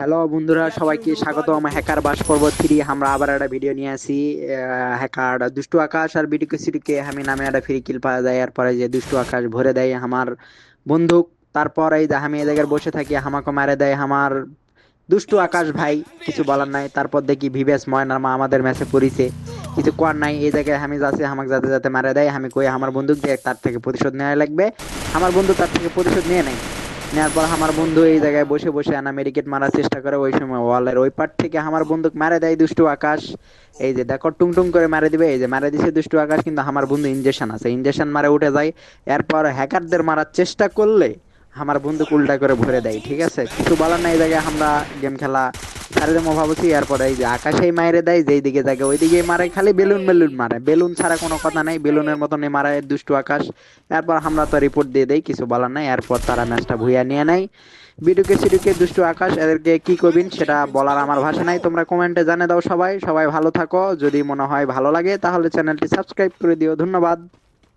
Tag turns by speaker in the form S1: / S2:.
S1: Hello বন্ধুরা, সবাইকে স্বাগত। আমার হ্যাকার বাস পর্ব 3 আমরা আবার একটা ভিডিও নিয়ে আসি। হ্যাকার দুষ্টু আকাশ আর বিটুকে সিটুকে আমি নামে একটা ফ্রি কিল পাওয়া যায়। এরপরে যে দুষ্টু আকাশ ভরে দেয় আমার বন্দুক। তারপর এই যে আমি এই জায়গায় বসে থাকি, আমাকে মারে দেয় আমার দুষ্টু আকাশ ভাই। কিছু বলার নাই। তারপর দেখি ভিভেস ময়নার মা আমাদের ম্যাচে পড়িছে, কিছু করার নাই। এই জায়গায় আমি যাচ্ছি, আমাকে যাতে যাতে মারে দেয়। আমি কই আমার বন্দুক দিয়ে তার থেকে প্রতিশোধ নেওয়া লাগবে। আমার বন্ধু তার থেকে প্রতিশোধ নিয়ে নেয়। নেওয়ার পর আমার বন্ধু এই জায়গায় বসে বসে আনা মেডিকেট মারার চেষ্টা করে। ওই সময় ওয়ালের ওই পার থেকে আমার বন্দুক মারে দেয় দুষ্টু আকাশ। এই যে দেখো, টুং টুং করে মারে দিবে। এই যে মারে দিছে দুষ্টু আকাশ, কিন্তু আমার বন্ধু ইনজেকশন আছে, ইনজেকশন মারে উঠে যায়। এরপর হ্যাকারদের মারার চেষ্টা করলে আমার বন্দুক উল্টা করে ভরে দেয়। ঠিক আছে, কিছু বলার নাই। এই জায়গায় আমরা গেম খেলা ছাড়ে দেবো ভাবছি। এরপরে এই যে আকাশেই মাইরে দেয়, যেই দিকে জায়গা ওই দিকে মারে, খালি বেলুন বেলুন মারে, বেলুন ছাড়া কোনো কথা নাই, বেলুনের মতনই মারে দুষ্টু আকাশ। এরপর আমরা তো রিপোর্ট দিয়ে দেই, কিছু বলার নাই। এরপর তারা ম্যাচটা ভুইয়া নিয়ে নেয়। বিটুকে সিটুকে দুষ্টু আকাশ এদেরকে কি করবেন সেটা বলার আমার ভাষা নাই। তোমরা কমেন্টে জানিয়ে দাও। সবাই সবাই ভালো থাকো। যদি মনে হয় ভালো লাগে তাহলে চ্যানেলটি সাবস্ক্রাইব করে দিও। ধন্যবাদ।